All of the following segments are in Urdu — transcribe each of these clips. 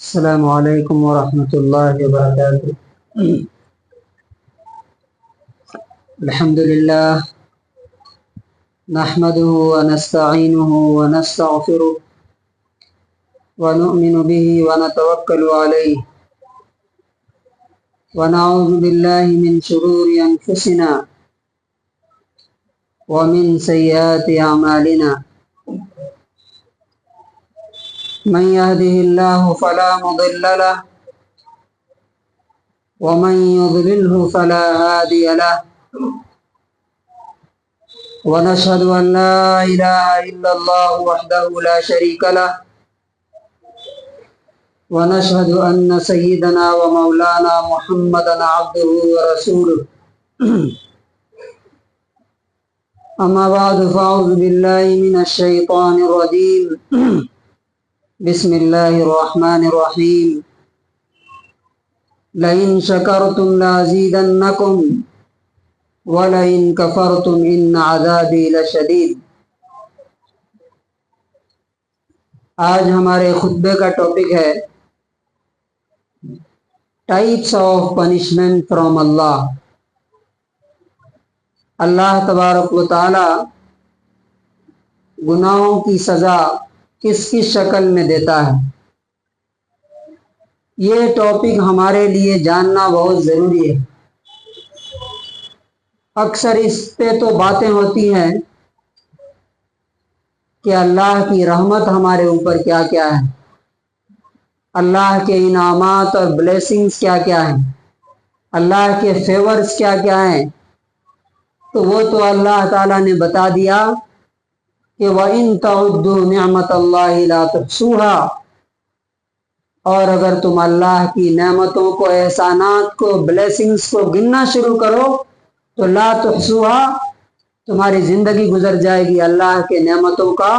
السلام علیکم ورحمۃ اللہ وبرکاتہ۔ الحمد للہ نحمده ونستعینه ونستغفره ونؤمن به ونتوکل علیہ ونعوذ باللہ من شرور انفسنا ومن سیئات اعمالنا من يهده الله فلا مضل له ومن يضلله فلا هادي له ونشهد أن لا إله إلا الله وحده لا شريك له ونشهد أن سيدنا ومولانا محمدا عبده ورسوله أما بعد فأعوذ بالله من الشيطان الرجيم بسم الله الرحمن الرحيم لئن شكرتم لأزيدنكم ولئن كفرتم إن عذابي لشديد۔ آج ہمارے خطبے کا ٹاپک ہے ٹائپس آف پنشمنٹ فرام اللہ۔ اللہ تبارک و تعالی گناہوں کی سزا کس کس شکل میں دیتا ہے، یہ ٹاپک ہمارے لیے جاننا بہت ضروری ہے۔ اکثر اس پہ تو باتیں ہوتی ہیں کہ اللہ کی رحمت ہمارے اوپر کیا کیا ہے، اللہ کے انعامات اور بلیسنگز کیا کیا ہیں، اللہ کے فیورز کیا کیا ہیں، تو وہ تو اللہ تعالیٰ نے بتا دیا کہ وَإِن تَعُدُّوا نِعْمَةَ اللَّهِ لَا تُحْصُوهَا، اور اگر تم اللہ کی نعمتوں کو، احسانات کو، بلیسنگز کو گننا شروع کرو تو لا تحصوها، تمہاری زندگی گزر جائے گی، اللہ کے نعمتوں کا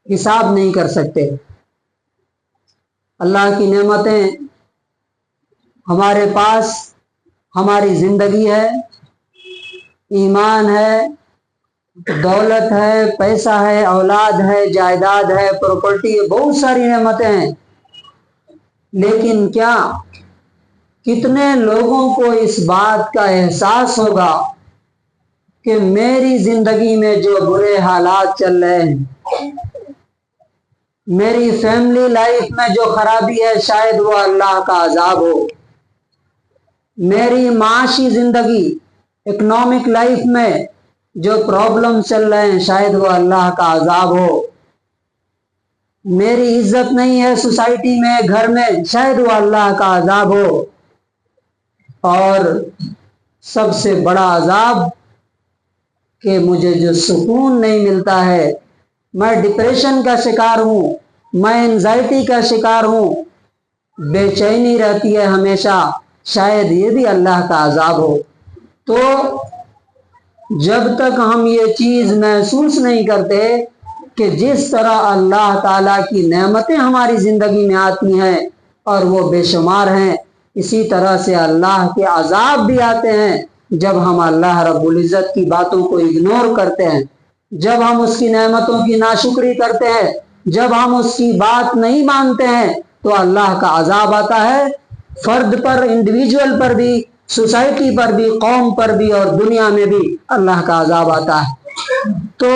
حساب نہیں کر سکتے۔ اللہ کی نعمتیں ہمارے پاس، ہماری زندگی ہے، ایمان ہے، دولت ہے، پیسہ ہے، اولاد ہے، جائیداد ہے، پراپرٹی ہے، بہت ساری نعمتیں ہیں، لیکن کیا کتنے لوگوں کو اس بات کا احساس ہوگا کہ میری زندگی میں جو برے حالات چل رہے ہیں، میری فیملی لائف میں جو خرابی ہے، شاید وہ اللہ کا عذاب ہو، میری معاشی زندگی، اکنامک لائف میں جو پرابلم چل رہے ہیں، شاید وہ اللہ کا عذاب ہو، میری عزت نہیں ہے سوسائٹی میں، گھر میں، شاید وہ اللہ کا عذاب ہو، اور سب سے بڑا عذاب کہ مجھے جو سکون نہیں ملتا ہے، میں ڈپریشن کا شکار ہوں، میں انزائٹی کا شکار ہوں، بے چینی رہتی ہے ہمیشہ، شاید یہ بھی اللہ کا عذاب ہو۔ تو جب تک ہم یہ چیز محسوس نہیں کرتے کہ جس طرح اللہ تعالیٰ کی نعمتیں ہماری زندگی میں آتی ہیں اور وہ بے شمار ہیں، اسی طرح سے اللہ کے عذاب بھی آتے ہیں جب ہم اللہ رب العزت کی باتوں کو اگنور کرتے ہیں، جب ہم اس کی نعمتوں کی ناشکری کرتے ہیں، جب ہم اس کی بات نہیں مانتے ہیں، تو اللہ کا عذاب آتا ہے، فرد پر، انڈیویجول پر بھی، سوسائٹی پر بھی، قوم پر بھی، اور دنیا میں بھی اللہ کا عذاب آتا ہے۔ تو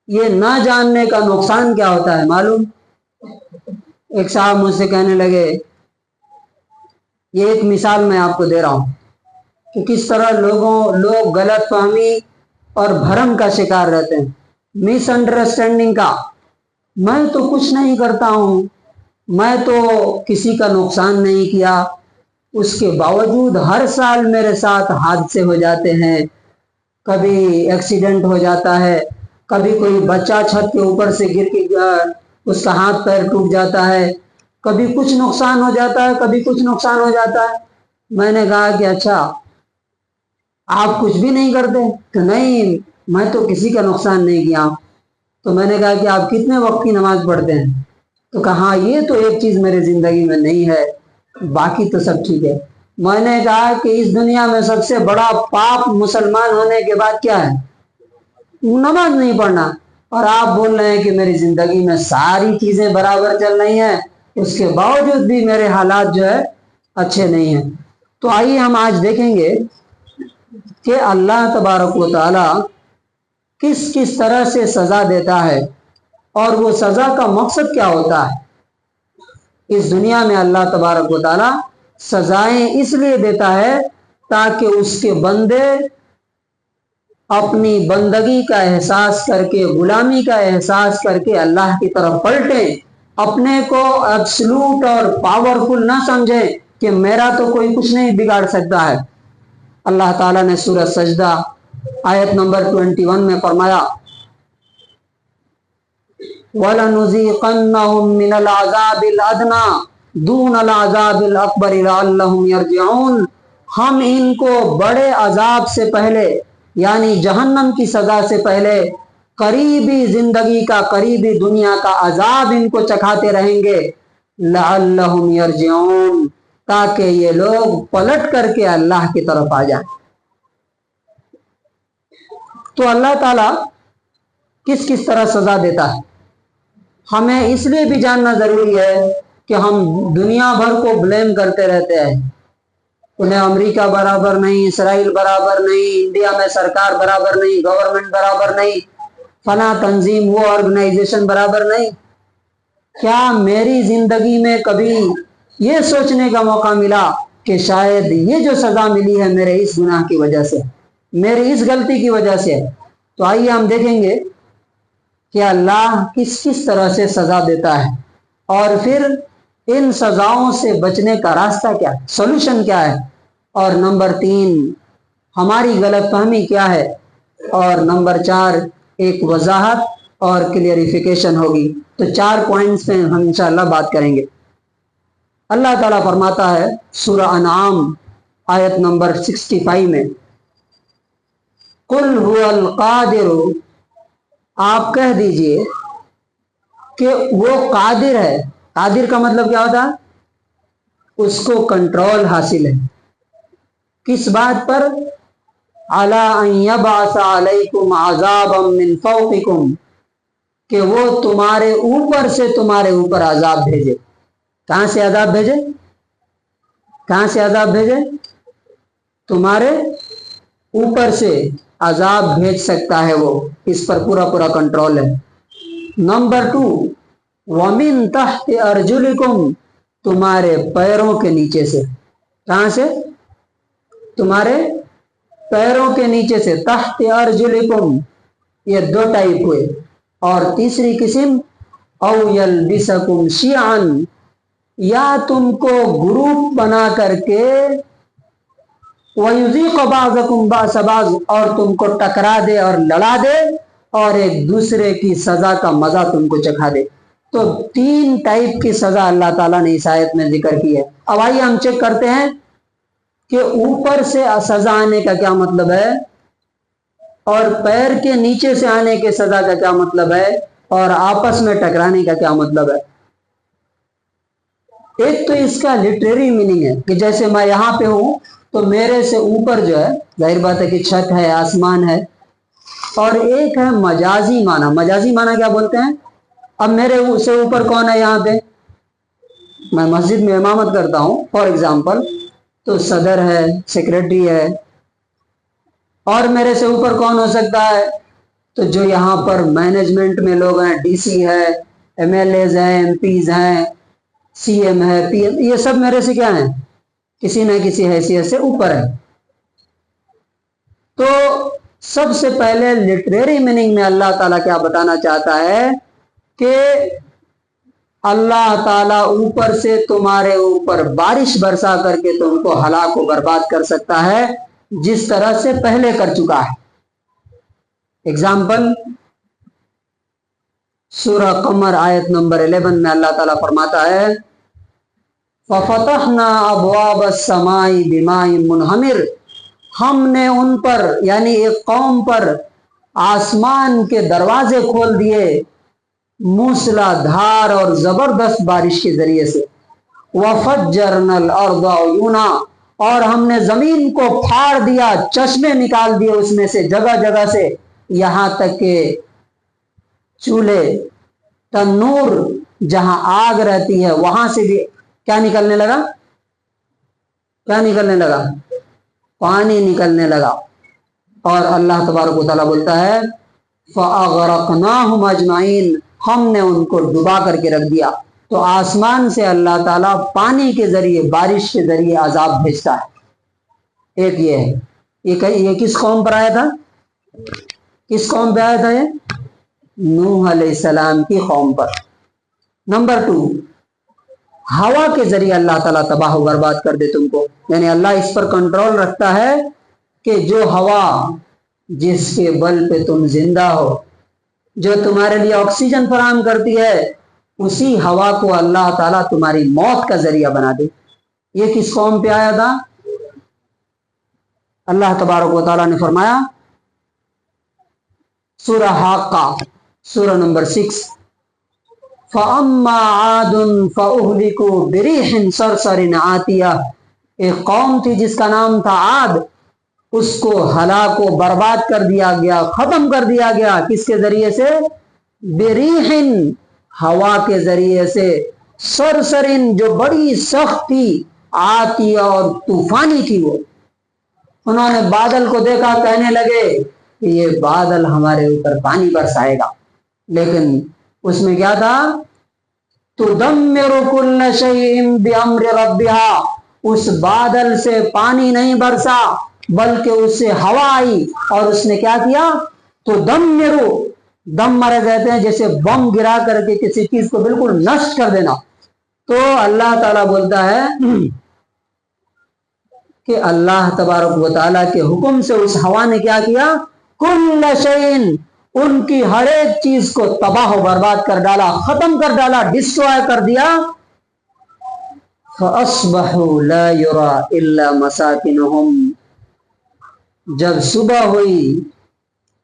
یہ نہ جاننے کا نقصان کیا ہوتا ہے معلوم؟ ایک صاحب مجھ سے کہنے لگے، یہ ایک مثال میں آپ کو دے رہا ہوں کہ کس طرح لوگ غلط فہمی اور بھرم کا شکار رہتے ہیں، مس انڈرسٹینڈنگ کا۔ میں تو کچھ نہیں کرتا ہوں، میں تو کسی کا نقصان نہیں کیا، اس کے باوجود ہر سال میرے ساتھ حادثے ہو جاتے ہیں، کبھی ایکسیڈنٹ ہو جاتا ہے، کبھی کوئی بچہ چھت کے اوپر سے گر کے اس کا ہاتھ پیر ٹوٹ جاتا ہے، کبھی کچھ نقصان ہو جاتا ہے، کبھی کچھ نقصان ہو جاتا ہے۔ میں نے کہا کہ اچھا آپ کچھ بھی نہیں کرتے؟ تو نہیں، میں تو کسی کا نقصان نہیں کیا۔ تو میں نے کہا کہ آپ کتنے وقت کی نماز پڑھتے ہیں؟ تو کہا یہ تو ایک چیز میرے زندگی میں نہیں ہے، باقی تو سب ٹھیک ہے۔ میں نے کہا کہ اس دنیا میں سب سے بڑا پاپ مسلمان ہونے کے بعد کیا ہے؟ نماز نہیں پڑھنا۔ اور آپ بول رہے ہیں کہ میری زندگی میں ساری چیزیں برابر چل رہی ہیں، اس کے باوجود بھی میرے حالات جو ہے اچھے نہیں ہیں۔ تو آئیے ہم آج دیکھیں گے کہ اللہ تبارک و تعالی کس کس طرح سے سزا دیتا ہے اور وہ سزا کا مقصد کیا ہوتا ہے۔ اس دنیا میں اللہ تبارک و تعالی سزائیں اس لیے دیتا ہے تاکہ اس کے بندے اپنی بندگی کا احساس کر کے، غلامی کا احساس کر کے اللہ کی طرف پلٹیں، اپنے کو ایبسلوٹ اور پاورفل نہ سمجھیں کہ میرا تو کوئی کچھ نہیں بگاڑ سکتا ہے۔ اللہ تعالیٰ نے سورہ سجدہ آیت نمبر 21 میں فرمایا وَلَنُذِيقَنَّهُم مِّنَ الْعَذَابِ الْأَدْنَىٰ دُونَ الْعَذَابِ الْأَكْبَرِ لَعَلَّهُمْ يَرْجِعُونَ۔ ہم ان کو بڑے عذاب سے پہلے یعنی جہنم کی سزا سے پہلے قریبی زندگی کا، قریبی دنیا کا عذاب ان کو چکھاتے رہیں گے لَعَلَّهُمْ يَرْجِعُونَ، تاکہ یہ لوگ پلٹ کر کے اللہ کی طرف آ جائیں۔ تو اللہ تعالیٰ کس کس طرح سزا دیتا ہے ہمیں اس لیے بھی جاننا ضروری ہے کہ ہم دنیا بھر کو بلیم کرتے رہتے ہیں، انہیں امریکہ برابر نہیں، اسرائیل برابر نہیں، انڈیا میں سرکار برابر نہیں، گورنمنٹ برابر نہیں، فلاں تنظیم وہ آرگنائزیشن برابر نہیں۔ کیا میری زندگی میں کبھی یہ سوچنے کا موقع ملا کہ شاید یہ جو سزا ملی ہے میرے اس گناہ کی وجہ سے، میری اس غلطی کی وجہ سے؟ تو آئیے ہم دیکھیں گے کہ اللہ کس کس طرح سے سزا دیتا ہے اور پھر ان سزاؤں سے بچنے کا راستہ کیا، سولوشن کیا ہے، اور نمبر 3 ہماری غلط فہمی کیا ہے، اور نمبر 4 ایک وضاحت اور کلیئریفیکیشن ہوگی۔ تو 4 پوائنٹس پہ ہم انشاءاللہ بات کریں گے۔ اللہ تعالیٰ فرماتا ہے سورہ انعام آیت نمبر 65 میں قُلْ هُوَ الْقَادِرُ، آپ کہہ دیجئے کہ وہ قادر ہے۔ قادر کا مطلب کیا ہوتا ہے؟ اس کو کنٹرول حاصل ہے، کس بات پر؟ عَلَىٰ أَن يَبْعَثَ عَلَيْكُمْ عَذَابًا مِّن فَوْقِكُمْ، کہ وہ تمہارے اوپر سے تمہارے اوپر عذاب بھیجے۔ کہاں سے عذاب بھیجے؟ کہاں سے عذاب بھیجے؟ تمہارے اوپر سے عذاب بھیج سکتا ہے وہ، اس پر پورا پورا کنٹرول ہے۔ نمبر 2 وَمِن تَحْتِ أَرْجُلِكُمْ، تمہارے پیروں کے نیچے سے۔ کہاں سے؟ تمہارے پیروں کے نیچے سے، تحت ارجلکم، یہ 2 ٹائپ ہوئے۔ اور تیسری قسم او یلبسکم شیعا، یا تم کو گروپ بنا کر کے وَيُذِيقَ بَعْضَكُمْ بَأْسَ بَعْضٍ، اور تم کو ٹکرا دے اور لڑا دے اور ایک دوسرے کی سزا کا مزہ تم کو چکھا دے۔ تو 3 ٹائپ کی سزا اللہ تعالیٰ نے اس آیت میں ذکر کی ہے۔ اب آئیے ہم چیک کرتے ہیں کہ اوپر سے سزا آنے کا کیا مطلب ہے اور پیر کے نیچے سے آنے کے سزا کا کیا مطلب ہے اور آپس میں ٹکرانے کا کیا مطلب ہے۔ ایک تو اس کا لٹریری میننگ ہے کہ جیسے میں یہاں پہ ہوں تو میرے سے اوپر جو ہے، ظاہر بات ہے کہ چھت ہے، آسمان ہے، اور ایک ہے مجازی معنی۔ مجازی معنی کیا بولتے ہیں؟ اب میرے سے اوپر کون ہے یہاں پہ؟ میں مسجد میں امامت کرتا ہوں فار ایگزامپل، تو صدر ہے، سیکریٹری ہے، اور میرے سے اوپر کون ہو سکتا ہے؟ تو جو یہاں پر مینجمنٹ میں لوگ ہیں، ڈی سی ہے، ایم ایل ایز ہیں، ایم پیز ہیں، سی ایم ہے، پی ایم، یہ سب میرے سے کیا ہیں؟ کسی نہ کسی حیثیت سے اوپر ہے۔ تو سب سے پہلے لٹریری میننگ میں اللہ تعالیٰ کیا بتانا چاہتا ہے کہ اللہ تعالیٰ اوپر سے تمہارے اوپر بارش برسا کر کے تم کو ہلاک و برباد کر سکتا ہے، جس طرح سے پہلے کر چکا ہے۔ اگزامپل سورہ قمر آیت نمبر 11 میں اللہ تعالیٰ فرماتا ہے فَفَتَحْنَا أَبْوَابَ السَّمَاءِ بِمَاءٍ مُنْهَمِرٍ، ہم نے ان پر یعنی ایک قوم پر آسمان کے دروازے کھول دیے موسلا دھار اور زبردست بارش کے ذریعے سے۔ وَفَجَّرْنَا الْأَرْضَ عُيُونًا، اور ہم نے زمین کو پھاڑ دیا، چشمے نکال دیے اس میں سے جگہ جگہ سے، یہاں تک کہ چولہے، تنور جہاں آگ رہتی ہے وہاں سے بھی کیا نکلنے لگا؟ کیا نکلنے لگا؟ پانی نکلنے لگا. اور اللہ تبارک و تعالیٰ بولتا ہے فَأَغْرَقْنَاهُمْ أَجْمَعِينَ، ہم نے ان کو ڈبا کر کے رکھ دیا. تو آسمان سے اللہ تعالیٰ پانی کے ذریعے، بارش کے ذریعے عذاب بھیجتا ہے. ایک یہ ہے. یہ کس قوم پر آیا تھا؟ کس قوم پہ آیا تھا؟ یہ نوح علیہ السلام کی قوم پر. نمبر 2، ہوا کے ذریعے اللہ تعالیٰ تباہ و برباد کر دے تم کو. یعنی اللہ اس پر کنٹرول رکھتا ہے کہ جو ہوا جس کے بل پہ تم زندہ ہو، جو تمہارے لیے آکسیجن فراہم کرتی ہے، اسی ہوا کو اللہ تعالیٰ تمہاری موت کا ذریعہ بنا دے. یہ کس قوم پہ آیا تھا؟ اللہ تبارک و تعالیٰ نے فرمایا سورہ حاقہ، سورہ نمبر 6، فَأَمَّا عَادٌ فَأُهْلِكُوا بِرِيحٍ صَرْصَرٍ عَاتِيَةٍ، ایک قوم تھی جس کا نام تھا عاد، اس کو ہلاک و برباد کر دیا گیا، ختم کر دیا گیا. کس کے ذریعے سے؟ بِرِيحٍ، ہوا کے ذریعے سے، صرصرٍ، جو بڑی سخت تھی، عاتیہ، اور طوفانی تھی. وہ انہوں نے بادل کو دیکھا، کہنے لگے کہ یہ بادل ہمارے اوپر پانی برسائے گا، لیکن اس میں کیا تھا؟ تُدَمِّرُ كُلَّ شَيْءٍ بِأَمْرِ رَبِّهَا، اس بادل سے پانی نہیں برسا بلکہ اس سے ہوا آئی اور اس نے کیا کیا؟ تُدَمِّرُ، دمر کہتے ہیں جیسے بم گرا کر کے کسی چیز کو بالکل نشٹ کر دینا. تو اللہ تعالیٰ بولتا ہے کہ اللہ تبارک و تعالیٰ کے حکم سے اس ہوا نے کیا کیا؟ کل شیء، ان کی ہر ایک چیز کو تباہ و برباد کر ڈالا، ختم کر ڈالا، ڈسٹروائے کر دیا. فَأَصْبَحُوا لَا يُرَى إِلَّا مَسَاكِنُهُمْ، جب صبح ہوئی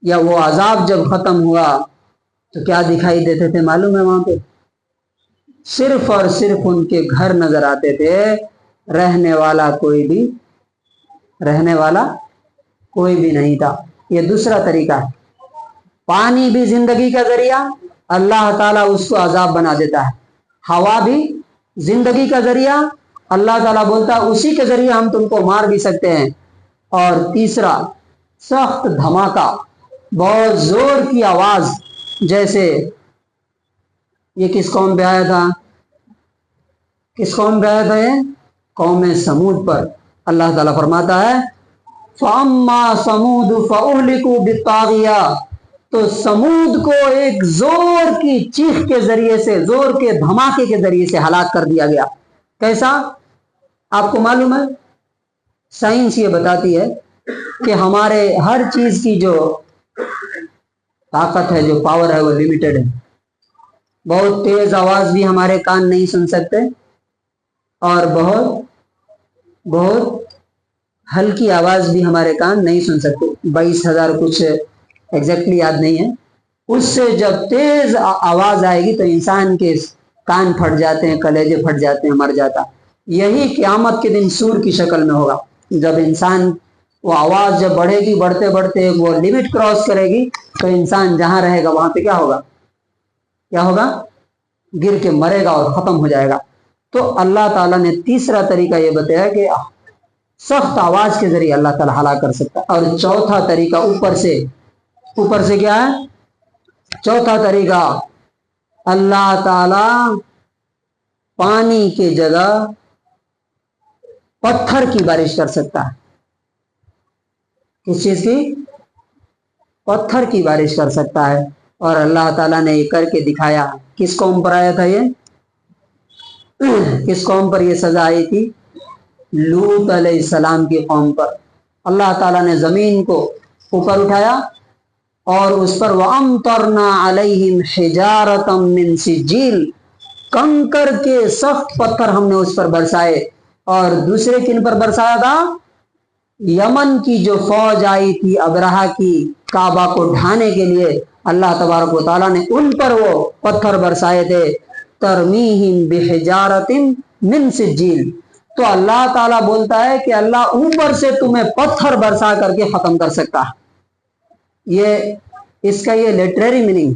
یا وہ عذاب جب ختم ہوا تو کیا دکھائی دیتے تھے معلوم ہے؟ وہاں پہ صرف اور صرف ان کے گھر نظر آتے تھے. رہنے والا کوئی بھی نہیں تھا. یہ دوسرا طریقہ ہے. پانی بھی زندگی کا ذریعہ، اللہ تعالیٰ اس کو عذاب بنا دیتا ہے. ہوا بھی زندگی کا ذریعہ، اللہ تعالیٰ بولتا ہے اسی کے ذریعے ہم تم کو مار بھی سکتے ہیں. اور تیسرا، سخت دھماکہ، بہت زور کی آواز. جیسے یہ کس قوم پہ آیا تھا؟ کس قوم پہ آیا تھا؟ یہ قوم سمود پر. اللہ تعالیٰ فرماتا ہے فَأَمَّا سَمُودُ فَأُهْلِكُوا بِالطَّاغِيَةِ، تو سمود کو ایک زور کی چیخ کے ذریعے سے، زور کے دھماکے کے ذریعے سے ہلاک کر دیا گیا. کیسا؟ آپ کو معلوم ہے سائنس یہ بتاتی ہے کہ ہمارے ہر چیز کی جو طاقت ہے، جو پاور ہے، وہ لمیٹڈ ہے. بہت تیز آواز بھی ہمارے کان نہیں سن سکتے، اور بہت ہلکی آواز بھی ہمارے کان نہیں سن سکتے. 22,000 کچھ ایگزیکٹلی یاد نہیں ہے. اس سے جب تیز آواز آئے گی تو انسان کے کان پھٹ جاتے ہیں، کلیجے پھٹ جاتے ہیں، مر جاتا. یہی قیامت کے دن سور کی شکل میں ہوگا. جب انسان وہ آواز جب بڑھے گی، بڑھتے بڑھتے وہ لمٹ کراس کرے گی، تو انسان جہاں رہے گا وہاں پہ کیا ہوگا؟ گر کے مرے گا اور ختم ہو جائے گا. تو اللہ تعالیٰ نے تیسرا طریقہ یہ بتایا کہ سخت آواز کے ذریعے اللہ تعالیٰ ہلاک کر سکتا ہے. اور چوتھا طریقہ اوپر سے کیا ہے؟ چوتھا طریقہ، اللہ تعالیٰ پانی کی جگہ پتھر کی بارش کر سکتا ہے. کس چیز کی؟ پتھر کی بارش کر سکتا ہے. اور اللہ تعالیٰ نے یہ کر کے دکھایا. کس قوم پر آیا تھا یہ؟ کس قوم پر یہ سزا آئی تھی؟ لوط علیہ السلام کی قوم پر. اللہ تعالیٰ نے زمین کو اوپر اٹھایا اور اس پر وَأَمْطَرْنَا عَلَيْهِمْ حِجَارَةً مِّن سِجِّيلٍ، کنکر کے سخت پتھر ہم نے اس پر برسائے. اور دوسرے کن پر برسایا تھا؟ یمن کی جو فوج آئی تھی ابرہہ کی کعبہ کو ڈھانے کے لیے، اللہ تبارک و تعالیٰ نے ان پر وہ پتھر برسائے تھے. ترمیہم بحجارۃ من سجیل. تو اللہ تعالیٰ بولتا ہے کہ اللہ اوپر سے تمہیں پتھر برسا کر کے ختم کر سکتا ہے. اس کا یہ لٹریری میننگ.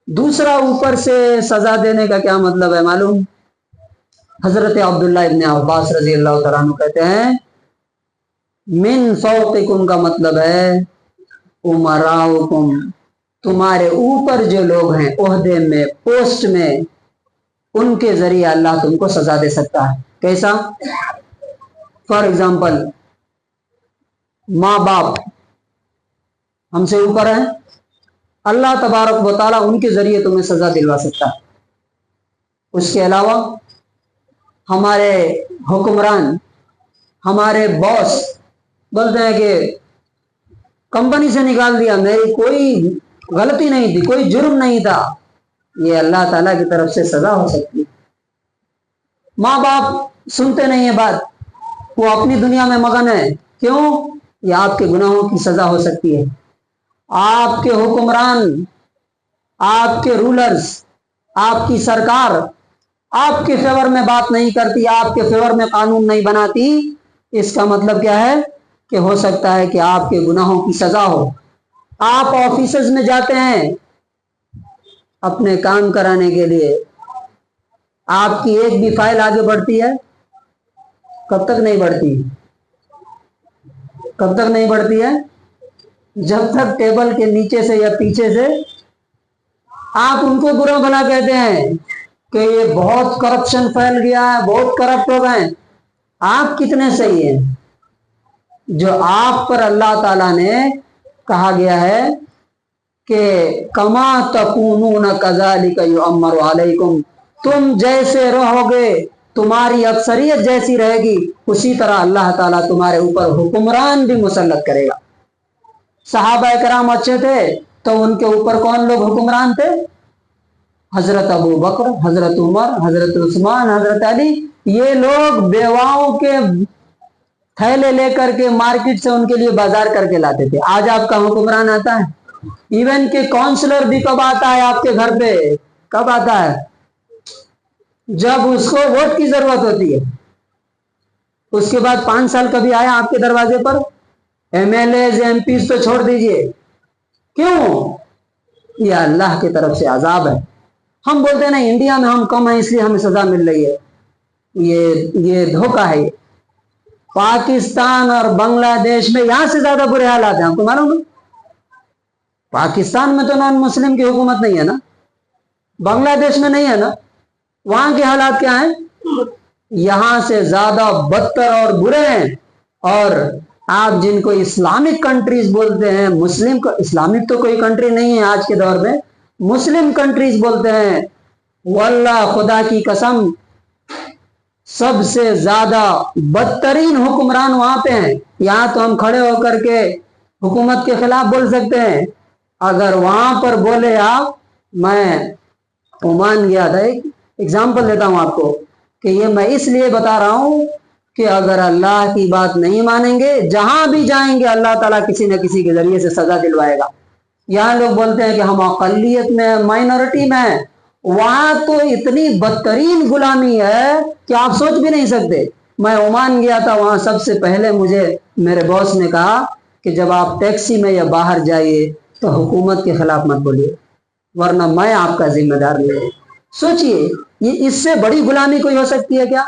دوسرا اوپر سے سزا دینے کا کیا مطلب ہے معلوم؟ حضرت عبداللہ ابن عباس رضی اللہ تعالیٰ عنہ کہتے ہیں من فوقکم کا مطلب ہے امراؤکم، تمہارے اوپر جو لوگ ہیں عہدے میں پوسٹ میں، ان کے ذریعے اللہ تم کو سزا دے سکتا ہے۔ کیسا؟ فار ایگزامپل ماں باپ ہم سے اوپر ہیں، اللہ تبارک و تعالیٰ ان کے ذریعے تمہیں سزا دلوا سکتا ہے۔ اس کے علاوہ ہمارے حکمران، ہمارے باس بولتے ہیں کہ کمپنی سے نکال دیا، میری کوئی غلطی نہیں تھی، کوئی جرم نہیں تھا، یہ اللہ تعالیٰ کی طرف سے سزا ہو سکتی ہے۔ ماں باپ سنتے نہیں ہیں بات، وہ اپنی دنیا میں مگن ہے، کیوں؟ یہ آپ کے گناہوں کی سزا ہو سکتی ہے۔ آپ کے حکمران، آپ کے رولرز، آپ کی سرکار آپ کے فیور میں بات نہیں کرتی، آپ کے فیور میں قانون نہیں بناتی، اس کا مطلب کیا ہے کہ ہو سکتا ہے کہ آپ کے گناہوں کی سزا ہو۔ آپ آفیسز میں جاتے ہیں اپنے کام کرانے کے لیے، آپ کی ایک بھی فائل آگے بڑھتی ہے؟ کب تک نہیں بڑھتی؟ کب تک نہیں بڑھتی ہے؟ جب تک ٹیبل کے نیچے سے یا پیچھے سے آپ ان کو برا بھلا کہتے ہیں کہ یہ بہت کرپشن پھیل گیا ہے، بہت کرپٹ ہو گئے ہیں۔ آپ کتنے صحیح ہیں؟ جو آپ پر اللہ تعالیٰ نے کہا گیا ہے کہ کما تکونون کذالک یؤمر علیکم، تم جیسے رہو گے، تمہاری اکثریت جیسی رہے گی، اسی طرح اللہ تعالیٰ تمہارے اوپر حکمران بھی مسلط کرے گا۔ صحابہ کرام اچھے تھے تو ان کے اوپر کون لوگ حکمران تھے؟ حضرت ابو بکر، حضرت عمر، حضرت عثمان، حضرت علی۔ یہ لوگ بیواؤں کے تھیلے لے کر کے مارکیٹ سے ان کے لیے بازار کر کے لاتے تھے۔ آج آپ کا حکمران آتا ہے، ایون کہ کونسلر بھی کب آتا ہے آپ کے گھر پہ؟ کب آتا ہے؟ جب اس کو ووٹ کی ضرورت ہوتی ہے۔ اس کے بعد 5 سال کبھی آیا آپ کے دروازے پر؟ ایم ایل اے ایم پیز تو چھوڑ دیجئے، کیوں؟ یہ اللہ کی طرف سے عذاب ہے۔ ہم بولتے ہیں نا انڈیا میں ہم کم ہیں اس لیے ہمیں سزا مل رہی ہے، یہ دھوکہ ہے۔ پاکستان اور بنگلہ دیش میں یہاں سے زیادہ برے حالات ہیں، آپ کو معلوم ہے؟ پاکستان میں تو نان مسلم کی حکومت نہیں ہے نا، بنگلہ دیش میں نہیں ہے نا، وہاں کے حالات کیا ہیں؟ یہاں سے زیادہ بدتر اور برے ہیں۔ اور آپ جن کو اسلامک کنٹریز بولتے ہیں، مسلم، اسلامک تو کوئی کنٹری نہیں ہے آج کے دور میں، مسلم کنٹریز بولتے ہیں، واللہ خدا کی قسم سب سے زیادہ بدترین حکمران وہاں پہ ہیں۔ یہاں تو ہم کھڑے ہو کر کے حکومت کے خلاف بول سکتے ہیں، اگر وہاں پر بولے آپ، میں عمان گیا تھا، ایک ایگزامپل دیتا ہوں آپ کو کہ یہ میں اس لیے بتا رہا ہوں کہ اگر اللہ کی بات نہیں مانیں گے، جہاں بھی جائیں گے اللہ تعالیٰ کسی نہ کسی کے ذریعے سے سزا دلوائے گا۔ یہاں لوگ بولتے ہیں کہ ہم اقلیت میں، مائنورٹی میں، وہاں تو اتنی بدترین غلامی ہے کہ آپ سوچ بھی نہیں سکتے۔ میں عمان گیا تھا، وہاں سب سے پہلے مجھے میرے باس نے کہا کہ جب آپ ٹیکسی میں یا باہر جائیے تو حکومت کے خلاف مت بولیے، ورنہ میں آپ کا ذمہ دار نہیں۔ سوچئے یہ اس سے بڑی غلامی کوئی ہو سکتی ہے کیا؟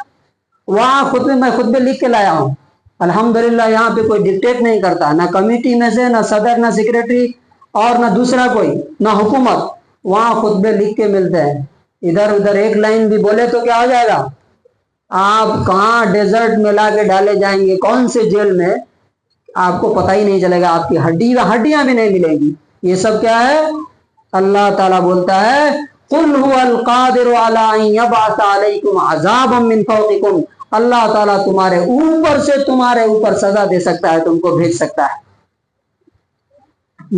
وہاں میں خطبے لکھ کے لایا ہوں، الحمدللہ یہاں پہ کوئی ڈکٹیٹ نہیں کرتا، نہ کمیٹی میں سے، نہ صدر، نہ سیکریٹری، اور نہ دوسرا کوئی، نہ حکومت۔ وہاں خطبے لکھ کے ملتے ہیں، ادھر ادھر ایک لائن بھی بولے تو کیا ہو جائے گا؟ آپ کہاں ڈیزرٹ میں لا کے ڈالے جائیں گے، کون سے جیل میں، آپ کو پتہ ہی نہیں چلے گا، آپ کی ہڈیاں بھی نہیں ملیں گی۔ یہ سب کیا ہے؟ اللہ تعالیٰ بولتا ہے قُلْ هُوَ الْقَادِرُ عَلَىٰ أَن يَبْعَثَ عَلَيْكُمْ عَذَابًا مِّن فَوْقِكُمْ، اللہ تعالیٰ تمہارے اوپر سزا دے سکتا ہے، تم کو بھیج سکتا ہے۔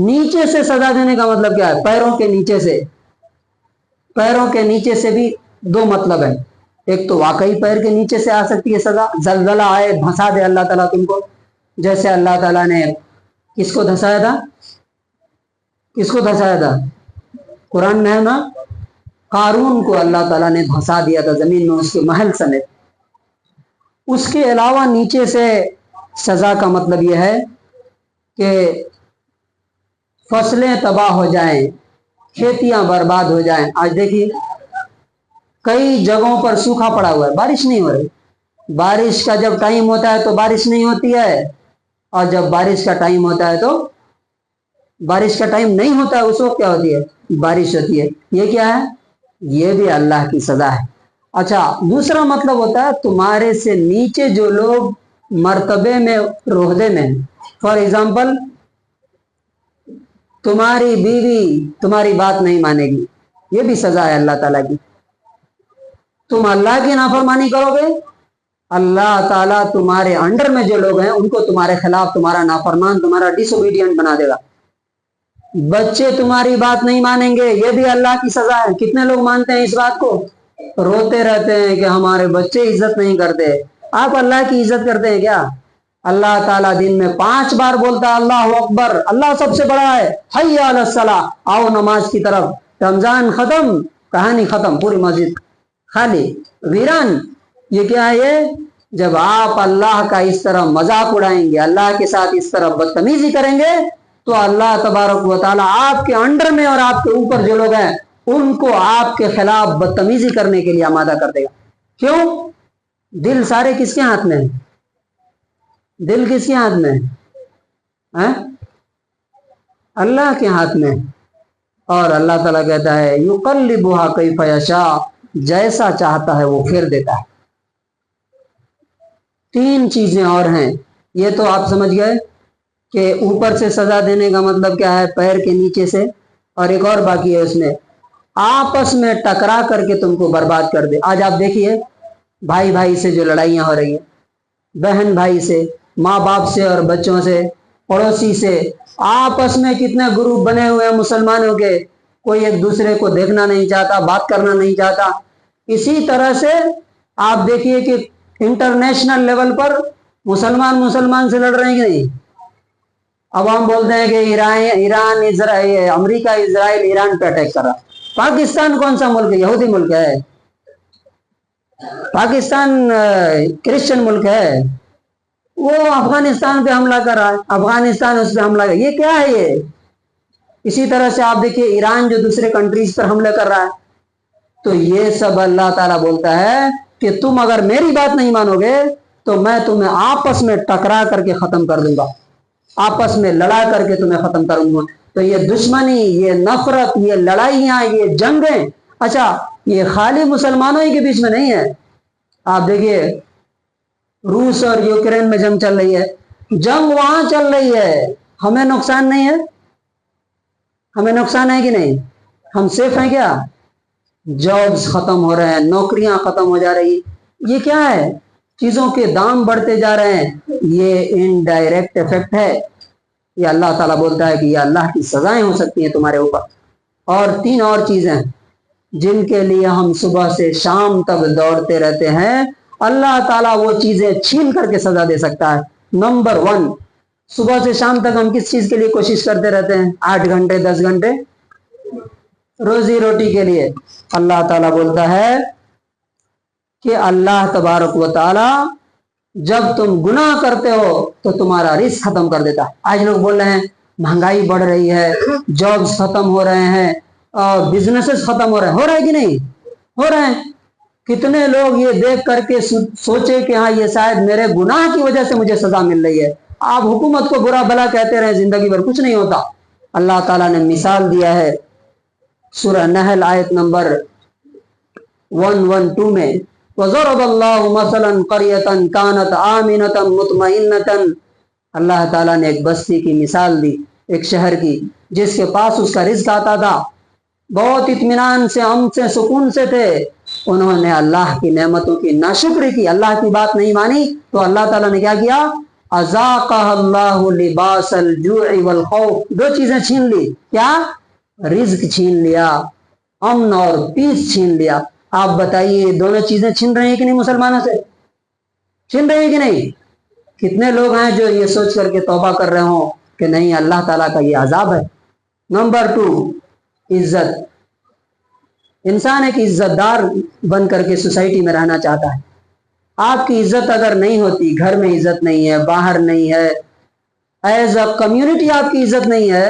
نیچے سے سزا دینے کا مطلب کیا ہے؟ پیروں کے نیچے سے۔ پیروں کے نیچے سے بھی 2 مطلب ہے، ایک تو واقعی پیر کے نیچے سے آ سکتی ہے سزا، زلزلہ آئے دھنسا دے اللہ تعالیٰ تم کو، جیسے اللہ تعالیٰ نے کس کو دھنسایا تھا؟ کس کو دھنسایا تھا؟ قرآن میں ہے نا، قارون کو اللہ تعالیٰ نے دھنسا دیا تھا زمین میں، اس کے محل سمیت۔ اس کے علاوہ نیچے سے سزا کا مطلب یہ ہے کہ فصلیں تباہ ہو جائیں، کھیتیاں برباد ہو جائیں. آج دیکھیے کئی جگہوں پر سوکھا پڑا ہوا ہے, بارش نہیں ہو رہی. بارش کا جب ٹائم ہوتا ہے تو بارش نہیں ہوتی ہے, اور جب بارش کا ٹائم ہوتا ہے تو بارش کا ٹائم نہیں ہوتا ہے, اس وقت کیا ہوتی ہے؟ بارش ہوتی ہے. یہ کیا ہے؟ یہ بھی اللہ کی سزا ہے. اچھا, دوسرا مطلب ہوتا ہے تمہارے سے نیچے جو لوگ مرتبے میں, عہدے میں, فار ایگزامپل تمہاری بیوی تمہاری بات نہیں مانے گی, یہ بھی سزا ہے اللہ تعالیٰ کی. تم اللہ کی نافرمانی کرو گے, اللہ تعالیٰ تمہارے انڈر میں جو لوگ ہیں ان کو تمہارے خلاف, تمہارا نافرمان, تمہارا ڈس اوبیڈینٹ بنا دے گا. بچے تمہاری بات نہیں مانیں گے, یہ بھی اللہ کی سزا ہے. کتنے لوگ مانتے ہیں اس بات کو؟ روتے رہتے ہیں کہ ہمارے بچے عزت نہیں کرتے. آپ اللہ کی عزت کرتے ہیں کیا؟ اللہ تعالیٰ دن میں 5 بار بولتا ہے اللہ اکبر, اللہ سب سے بڑا ہے, حی علی الصلاۃ, آؤ نماز کی طرف. رمضان ختم, کہانی ختم, پوری مسجد خالی, ویران. یہ کیا ہے؟ یہ جب آپ اللہ کا اس طرح مذاق اڑائیں گے, اللہ کے ساتھ اس طرح بدتمیزی کریں گے, تو اللہ تبارک و تعالیٰ آپ کے انڈر میں اور آپ کے اوپر جو لوگ ہیں ان کو آپ کے خلاف بدتمیزی کرنے کے لیے آمادہ کر دے گا. کیوں؟ دل سارے کس کے ہاتھ میں ہے؟ دل کس کے ہاتھ میں ہے؟ اللہ کے ہاتھ میں. اور اللہ تعالیٰ کہتا ہے یقلبها کیف یشاء, جیسا چاہتا ہے وہ پھیر دیتا ہے. 3 چیزیں اور ہیں. یہ تو آپ سمجھ گئے کہ اوپر سے سزا دینے کا مطلب کیا ہے, پیر کے نیچے سے. اور ایک اور باقی ہے, اس میں آپس میں ٹکرا کر کے تم کو برباد کر دے. آج آپ دیکھیے بھائی بھائی سے جو لڑائیاں ہو رہی ہیں, بہن بھائی سے, ماں باپ سے اور بچوں سے, پڑوسی سے, آپس میں کتنے گروپ بنے ہوئے ہیں مسلمانوں کے, کوئی ایک دوسرے کو دیکھنا نہیں چاہتا, بات کرنا نہیں چاہتا. اسی طرح سے آپ دیکھیے کہ انٹرنیشنل لیول پر مسلمان سے لڑ رہے ہیں کہ نہیں. اب ہم بولتے ہیں کہ ایران اسرائیل, امریکہ اسرائیل ایران پہ اٹیک کر رہا. پاکستان کون سا ملک ہے؟ یہودی ملک ہے. پاکستان کرسچن ملک ہے. وہ افغانستان پہ حملہ کر رہا ہے, افغانستان اس پہ حملہ کر. یہ کیا ہے یہ؟ اسی طرح سے آپ دیکھیے ایران جو دوسرے کنٹریز پر حملے کر رہا ہے. تو یہ سب اللہ تعالیٰ بولتا ہے کہ تم اگر میری بات نہیں مانو گے تو میں تمہیں آپس میں ٹکرا کر کے ختم کر دوں گا, آپس میں لڑا کر کے تمہیں ختم کروں گا. تو یہ دشمنی, یہ نفرت, یہ لڑائیاں, یہ جنگیں, اچھا یہ خالی مسلمانوں ہی کے بیچ میں نہیں ہے. آپ دیکھیے روس اور یوکرین میں جنگ چل رہی ہے, جنگ وہاں چل رہی ہے, ہمیں نقصان نہیں ہے؟ ہمیں نقصان ہے کہ نہیں؟ ہم سیف ہیں کیا؟ جابز ختم ہو رہے ہیں, نوکریاں ختم ہو جا رہی. یہ کیا ہے؟ چیزوں کے دام بڑھتے جا رہے ہیں. یہ انڈائریکٹ افیکٹ ہے. یہ اللہ تعالیٰ بولتا ہے کہ یہ اللہ کی سزائیں ہو سکتی ہیں تمہارے اوپر. اور 3 اور چیزیں جن کے لیے ہم صبح سے شام تک دوڑتے رہتے ہیں, اللہ تعالیٰ وہ چیزیں چھین کر کے سزا دے سکتا ہے. نمبر 1, صبح سے شام تک ہم کس چیز کے لیے کوشش کرتے رہتے ہیں؟ 8 گھنٹے 10 گھنٹے روزی روٹی کے لیے. اللہ تعالیٰ بولتا ہے کہ اللہ تبارک و تعالیٰ جب تم گناہ کرتے ہو تو تمہارا رزق ختم کر دیتا ہے. آج لوگ بول رہے ہیں مہنگائی بڑھ رہی ہے, جابز ختم ہو رہے ہیں, اور بزنسز ختم ہو رہے ہیں. ہو رہا ہے کہ نہیں؟ ہو رہے ہیں. کتنے لوگ یہ دیکھ کر کے سوچے کہ ہاں یہ شاید میرے گناہ کی وجہ سے مجھے سزا مل رہی ہے. آپ حکومت کو برا بھلا کہتے رہے زندگی بھر, کچھ نہیں ہوتا. اللہ تعالیٰ نے مثال دیا ہے سورہ نحل آیت نمبر 112 میں, وَضَرَبَ اللَّهُ مَثَلًا قَرْيَةً كَانَتْ آمِنَةً مُطْمَئِنَّةً. اللہ تعالیٰ نے ایک بستی کی مثال دی, ایک شہر کی, جس کے پاس اس کا رزق آتا تھا, بہت اطمینان سے, امن سے, سکون سے تھے. انہوں نے اللہ کی نعمتوں کی ناشکری کی, اللہ کی بات نہیں مانی, تو اللہ تعالیٰ نے کیا کیا؟ أَذَاقَهَا اللَّهُ لِبَاسَ الْجُوعِ وَالْخَوْفِ. 2 چیزیں چھین لی. کیا؟ رزق چھین لیا, امن اور پیس چھین لیا. آپ بتائیے دونوں چیزیں چھین رہے ہیں کہ نہیں مسلمانوں سے؟ چھین رہے ہیں کہ نہیں؟ کتنے لوگ ہیں جو یہ سوچ کر کے توبہ کر رہے ہوں کہ نہیں اللہ تعالیٰ کا یہ عذاب ہے. نمبر 2, عزت. انسان ایک عزت دار بن کر کے سوسائٹی میں رہنا چاہتا ہے. آپ کی عزت اگر نہیں ہوتی, گھر میں عزت نہیں ہے, باہر نہیں ہے, ایز اے کمیونٹی آپ کی عزت نہیں ہے,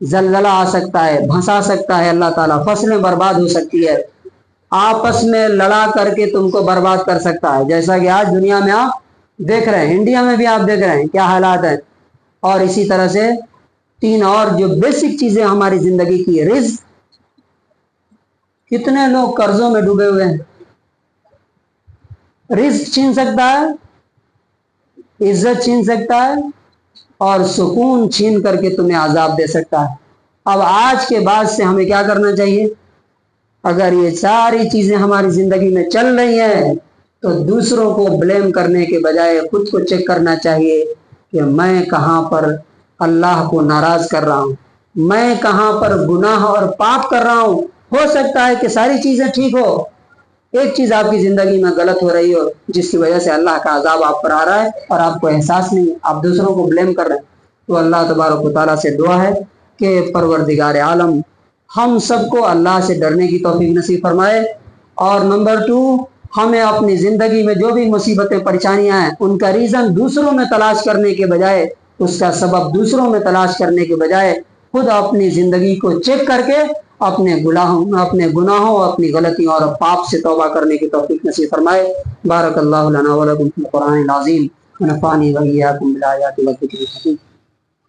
زلزلہ آ سکتا ہے، بھسا سکتا ہے اللہ تعالیٰ، فصلیں برباد ہو سکتی ہے، آپس میں لڑا کر کے تم کو برباد کر سکتا ہے، جیسا کہ آج دنیا میں آپ دیکھ رہے ہیں، انڈیا میں بھی آپ دیکھ رہے ہیں کیا حالات ہیں۔ اور اسی طرح سے تین اور جو بیسک چیزیں ہماری زندگی کی، رزق، کتنے لوگ قرضوں میں ڈوبے ہوئے ہیں، رزق چھین سکتا ہے، عزت چھین سکتا ہے، اور سکون چھین کر کے تمہیں عذاب دے سکتا ہے۔ اب آج کے بعد سے ہمیں کیا کرنا چاہیے؟ اگر یہ ساری چیزیں ہماری زندگی میں چل رہی ہیں تو دوسروں کو بلیم کرنے کے بجائے خود کو چیک کرنا چاہیے کہ میں کہاں پر اللہ کو ناراض کر رہا ہوں، میں کہاں پر گناہ اور پاپ کر رہا ہوں۔ ہو سکتا ہے کہ ساری چیزیں ٹھیک ہو، ایک چیز آپ کی زندگی میں غلط ہو رہی ہو جس کی وجہ سے اللہ کا عذاب آپ پر آ رہا ہے اور آپ کو احساس نہیں، آپ دوسروں کو بلیم کر رہے ہیں۔ تو اللہ تبارک و تعالیٰ سے دعا ہے کہ پروردگار عالم ہم سب کو اللہ سے ڈرنے کی توفیق نصیب فرمائے، اور نمبر 2، ہمیں اپنی زندگی میں جو بھی مصیبتیں پریشانیاں ہیں ان کا ریزن دوسروں میں تلاش کرنے کے بجائے، اس کا سبب دوسروں میں تلاش کرنے کے بجائے خود اپنی زندگی کو چیک کر کے اپنے گناہوں، اپنی غلطیوں اور پاپ سے توبہ کرنے کی توفیق نصیب فرمائے۔ بارک اللہ لنا ولکم فی القرآن العظیم ونفعنی وإیاکم بالآیات والذکر الحکیم۔